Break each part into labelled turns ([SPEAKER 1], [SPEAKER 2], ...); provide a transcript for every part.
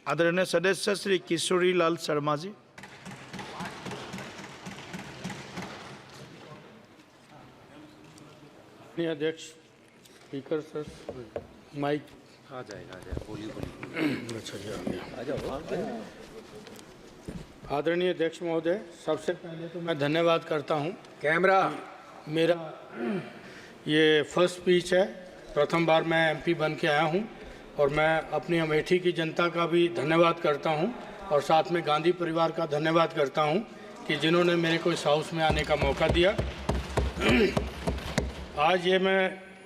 [SPEAKER 1] आदरणीय सदस्य श्री किशोरी लाल शर्मा जी।
[SPEAKER 2] अध्यक्ष स्पीकर सर माइक
[SPEAKER 3] आ जाएगा बोलिए
[SPEAKER 2] अच्छा जी आ गया। आदरणीय अध्यक्ष महोदय, सबसे पहले तो मैं धन्यवाद करता हूं।
[SPEAKER 3] कैमरा
[SPEAKER 2] मेरा ये फर्स्ट स्पीच है, प्रथम बार मैं एमपी बन के आया हूं और मैं अपनी अमेठी की जनता का भी धन्यवाद करता हूं और साथ में गांधी परिवार का धन्यवाद करता हूं कि जिन्होंने मेरे को इस हाउस में आने का मौका दिया। आज ये मैं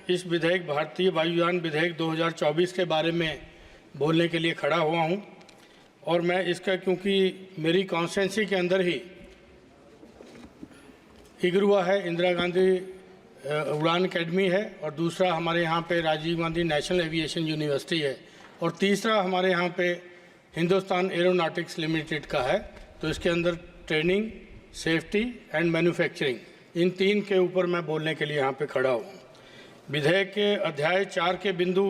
[SPEAKER 2] इस विधेयक भारतीय वायुयान विधेयक 2024 के बारे में बोलने के लिए खड़ा हुआ हूं और मैं इसका, क्योंकि मेरी कॉन्स्टिट्यूंसी के अंदर ही इगरुआ है, इंदिरा गांधी उड़ान अकेडमी है, और दूसरा हमारे यहाँ पे Rajiv Gandhi national aviation university है, और तीसरा हमारे यहाँ पे हिंदुस्तान एरोनॉटिक्स लिमिटेड का है। तो इसके अंदर ट्रेनिंग, सेफ्टी एंड मैन्युफैक्चरिंग, इन तीन के ऊपर मैं बोलने के लिए यहाँ पे खड़ा हूँ। विधेयक के अध्याय 4 के बिंदु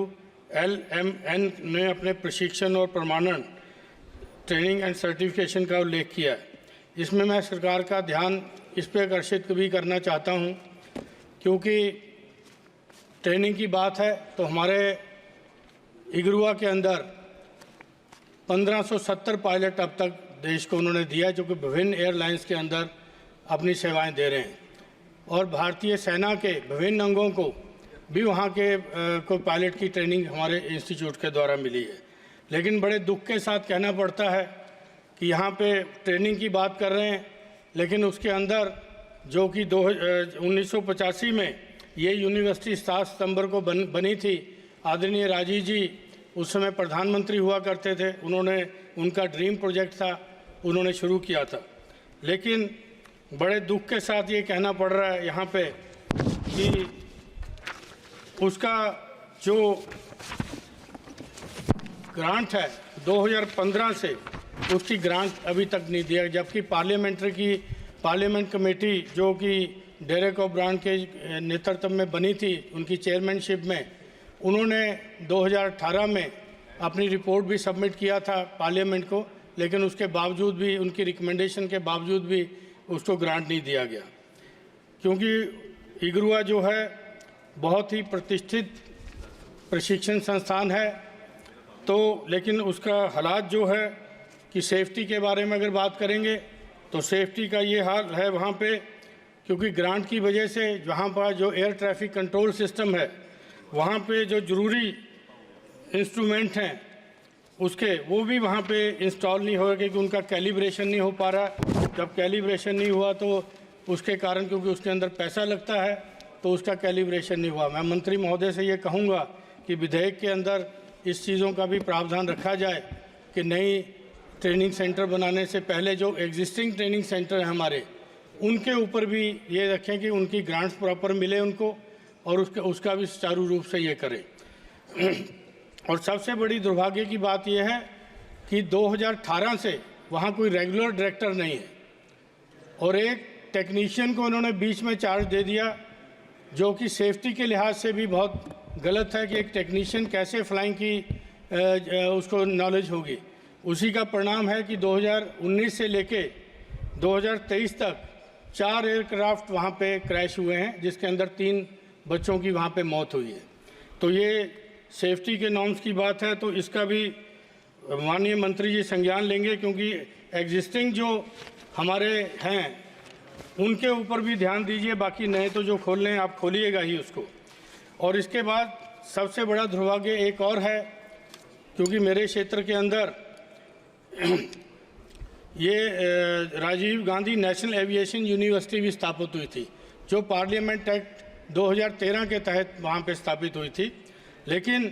[SPEAKER 2] LMN ने अपने प्रशिक्षण और प्रमाणन, ट्रेनिंग एंड सर्टिफिकेशन का उल्लेख किया है। इसमें मैं सरकार का ध्यान इस पर आकर्षित भी करना चाहता हूँ, क्योंकि ट्रेनिंग की बात है तो हमारे इगरुआ के अंदर 1570 पायलट अब तक देश को उन्होंने दिया, जो कि विभिन्न एयरलाइंस के अंदर अपनी सेवाएं दे रहे हैं, और भारतीय सेना के विभिन्न अंगों को भी वहाँ के को पायलट की ट्रेनिंग हमारे इंस्टीट्यूट के द्वारा मिली है। लेकिन बड़े दुख के साथ कहना पड़ता है कि यहाँ पे ट्रेनिंग की बात कर रहे हैं, लेकिन उसके अंदर जो कि 1985 में ये यूनिवर्सिटी 7 सितंबर को बनी थी। आदरणीय राजीव जी उस समय प्रधानमंत्री हुआ करते थे, उन्होंने, उनका ड्रीम प्रोजेक्ट था, उन्होंने शुरू किया था। लेकिन बड़े दुख के साथ ये कहना पड़ रहा है यहाँ पे कि उसका जो ग्रांट है 2015 से, उसकी ग्रांट अभी तक नहीं दिया, जबकि पार्लियामेंट कमेटी जो कि डेरेक ओब्रायन के नेतृत्व में बनी थी, उनकी चेयरमैनशिप में, उन्होंने 2018 में अपनी रिपोर्ट भी सबमिट किया था पार्लियामेंट को, लेकिन उसके बावजूद भी, उनकी रिकमेंडेशन के बावजूद भी उसको ग्रांट नहीं दिया गया। क्योंकि इगरुआ जो है बहुत ही प्रतिष्ठित प्रशिक्षण संस्थान है, तो लेकिन उसका हालात जो है कि सेफ्टी के बारे में अगर बात करेंगे तो सेफ्टी का ये हाल है वहाँ पे, क्योंकि ग्रांट की वजह से वहाँ पर जो एयर ट्रैफिक कंट्रोल सिस्टम है, वहाँ पे जो ज़रूरी इंस्ट्रूमेंट हैं उसके, वो भी वहाँ पे इंस्टॉल नहीं हो रहे, क्योंकि उनका कैलिब्रेशन नहीं हो पा रहा। जब कैलिब्रेशन नहीं हुआ तो उसके कारण, क्योंकि उसके अंदर पैसा लगता है, तो उसका कैलिब्रेशन नहीं हुआ। मैं मंत्री महोदय से ये कहूँगा कि विधेयक के अंदर इस चीज़ों का भी प्रावधान रखा जाए कि नई ट्रेनिंग सेंटर बनाने से पहले जो एग्जिस्टिंग ट्रेनिंग सेंटर हैं हमारे, उनके ऊपर भी ये रखें कि उनकी ग्रांट्स प्रॉपर मिले उनको, और उसका भी सुचारू रूप से ये करें। और सबसे बड़ी दुर्भाग्य की बात यह है कि 2018 से वहाँ कोई रेगुलर डायरेक्टर नहीं है, और एक टेक्नीशियन को उन्होंने बीच में चार्ज दे दिया, जो कि सेफ्टी के लिहाज से भी बहुत गलत है कि एक टेक्नीशियन कैसे फ्लाइंग की उसको नॉलेज होगी। उसी का परिणाम है कि 2019 से लेके 2023 तक 4 एयरक्राफ्ट वहाँ पे क्रैश हुए हैं, जिसके अंदर 3 बच्चों की वहाँ पे मौत हुई है। तो ये सेफ्टी के नॉर्म्स की बात है, तो इसका भी माननीय मंत्री जी संज्ञान लेंगे, क्योंकि एग्जिस्टिंग जो हमारे हैं उनके ऊपर भी ध्यान दीजिए, बाकी नए तो जो खोल रहे हैं आप खोलिएगा ही उसको। और इसके बाद सबसे बड़ा दुर्भाग्य एक और है, क्योंकि मेरे क्षेत्र के अंदर ये Rajiv Gandhi national aviation university भी स्थापित हुई थी, जो पार्लियामेंट एक्ट 2013 के तहत वहाँ पे स्थापित हुई थी, लेकिन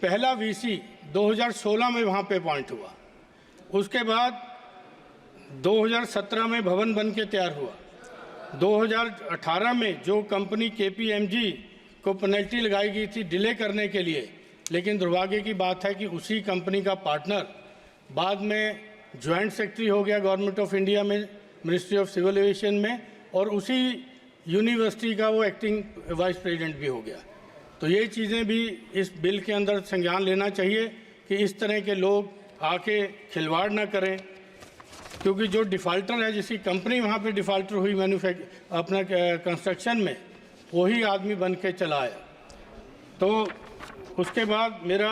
[SPEAKER 2] पहला वीसी 2016 में वहाँ पे अपॉइंट हुआ। उसके बाद 2017 में भवन बन के तैयार हुआ। 2018 में जो कंपनी KPMG को पेनल्टी लगाई गई थी डिले करने के लिए, लेकिन दुर्भाग्य की बात है कि उसी कंपनी का पार्टनर बाद में जॉइंट सेक्रेटरी हो गया गवर्नमेंट ऑफ इंडिया में, मिनिस्ट्री ऑफ सिविल एविएशन में, और उसी यूनिवर्सिटी का वो एक्टिंग वाइस प्रेसिडेंट भी हो गया। तो ये चीज़ें भी इस बिल के अंदर संज्ञान लेना चाहिए कि इस तरह के लोग आके खिलवाड़ ना करें, क्योंकि जो डिफ़ाल्टर है, जिसकी कंपनी वहाँ पे डिफ़ाल्टर हुई अपना कंस्ट्रक्शन में, वही आदमी बन के चला आया। तो उसके बाद मेरा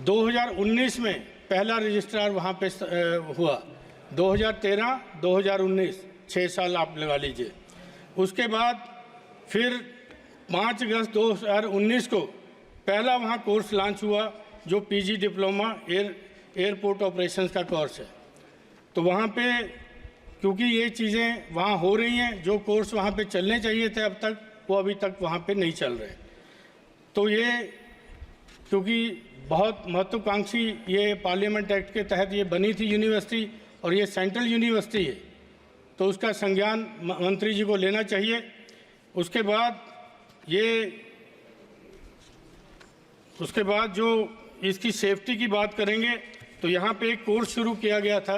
[SPEAKER 2] 2019 में पहला रजिस्ट्रार वहाँ पे हुआ, 2013, 2019, 6 साल आप लगा लीजिए। उसके बाद फिर 5 अगस्त 2019 को पहला वहाँ कोर्स लॉन्च हुआ, जो पीजी डिप्लोमा एयरपोर्ट ऑपरेशंस का कोर्स है। तो वहाँ पे क्योंकि ये चीज़ें वहाँ हो रही हैं, जो कोर्स वहाँ पे चलने चाहिए थे अब तक, वो अभी तक वहाँ पे नहीं चल रहे। तो ये क्योंकि बहुत महत्वाकांक्षी ये पार्लियामेंट एक्ट के तहत ये बनी थी यूनिवर्सिटी, और ये सेंट्रल यूनिवर्सिटी है, तो उसका संज्ञान मंत्री जी को लेना चाहिए। उसके बाद जो इसकी सेफ्टी की बात करेंगे, तो यहाँ पे एक कोर्स शुरू किया गया था।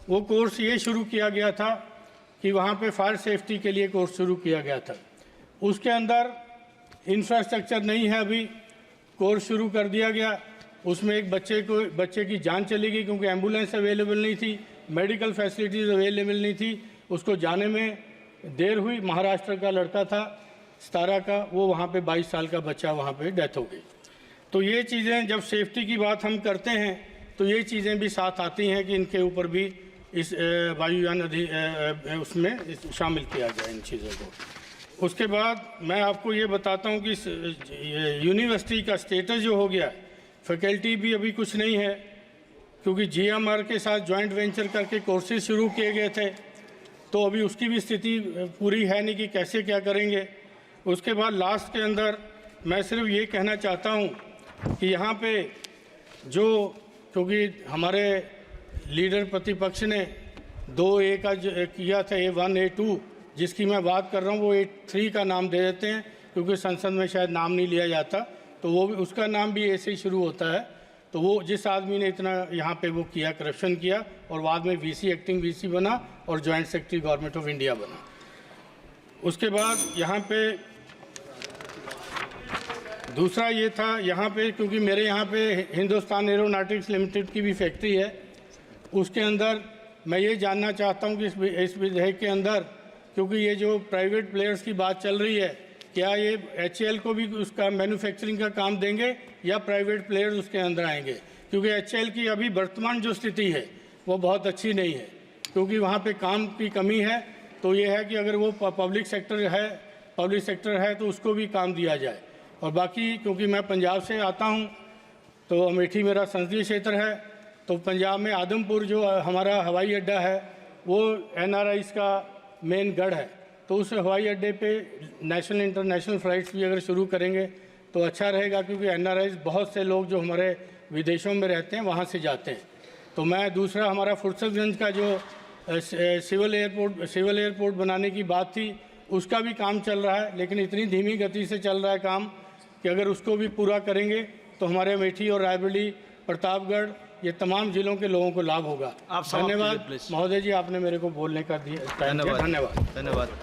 [SPEAKER 2] वो कोर्स ये शुरू किया गया था कि वहाँ पे फायर सेफ्टी के लिए कोर्स शुरू किया गया था। उसके अंदर इंफ्रास्ट्रक्चर नहीं है, अभी कोर्स शुरू कर दिया गया। उसमें एक बच्चे की जान चली गई, क्योंकि एम्बुलेंस अवेलेबल नहीं थी, मेडिकल फैसिलिटीज़ अवेलेबल नहीं थी, उसको जाने में देर हुई। महाराष्ट्र का लड़का था 17 का, वो वहाँ पे 22 साल का बच्चा, वहाँ पे डेथ हो गई। तो ये चीज़ें जब सेफ्टी की बात हम करते हैं, तो ये चीज़ें भी साथ आती हैं कि इनके ऊपर भी इस वायुयान उसमें शामिल किया जाए इन चीज़ों को। उसके बाद मैं आपको ये बताता हूँ कि यूनिवर्सिटी का स्टेटस जो हो गया, फैकल्टी भी अभी कुछ नहीं है, क्योंकि GMR के साथ जॉइंट वेंचर करके कोर्सेज शुरू किए गए थे, तो अभी उसकी भी स्थिति पूरी है नहीं कि कैसे क्या करेंगे। उसके बाद लास्ट के अंदर मैं सिर्फ ये कहना चाहता हूँ कि यहाँ पे जो, क्योंकि हमारे लीडर प्रतिपक्ष ने 2A का किया था, A1 A2, जिसकी मैं बात कर रहा हूँ, वो A3 का नाम दे देते हैं, क्योंकि संसद में शायद नाम नहीं लिया जाता, तो वो भी, उसका नाम भी A से ही शुरू होता है। तो वो जिस आदमी ने इतना यहाँ पे वो किया, करप्शन किया, और बाद में VC एक्टिंग VC बना और joint secretary government of India बना। उसके बाद यहाँ पे दूसरा ये था, यहाँ पे क्योंकि मेरे यहाँ पे हिंदुस्तान एरोनॉटिक्स लिमिटेड की भी फैक्ट्री है, उसके अंदर मैं ये जानना चाहता हूँ कि इस विधेयक के अंदर, क्योंकि ये जो प्राइवेट प्लेयर्स की बात चल रही है, क्या ये HAL को भी उसका मैन्युफैक्चरिंग का काम देंगे या प्राइवेट प्लेयर्स उसके अंदर आएंगे? क्योंकि HAL की अभी वर्तमान जो स्थिति है वो बहुत अच्छी नहीं है, क्योंकि वहाँ पे काम की कमी है। तो ये है कि अगर वो पब्लिक सेक्टर है तो उसको भी काम दिया जाए। और बाकी क्योंकि मैं पंजाब से आता हूँ, तो अमेठी मेरा संसदीय क्षेत्र है, तो पंजाब में आदमपुर जो हमारा हवाई अड्डा है, वो NRIs का मेन गढ़ है। तो उस हवाई अड्डे पे नेशनल इंटरनेशनल फ़्लाइट्स भी अगर शुरू करेंगे तो अच्छा रहेगा, क्योंकि NRIs बहुत से लोग जो हमारे विदेशों में रहते हैं वहाँ से जाते हैं। तो मैं दूसरा, हमारा फुर्सतगंज का जो सिविल एयरपोर्ट बनाने की बात थी, उसका भी काम चल रहा है, लेकिन इतनी धीमी गति से चल रहा है काम कि अगर उसको भी पूरा करेंगे तो हमारे अमेठी और रायबरेली, प्रतापगढ़, ये तमाम जिलों के लोगों को लाभ होगा।
[SPEAKER 1] आप समाप्त कीजिए,
[SPEAKER 2] धन्यवाद
[SPEAKER 1] प्लीज।
[SPEAKER 2] महोदय जी, आपने मेरे को बोलने का दिया। धन्यवाद।
[SPEAKER 1] धन्यवाद।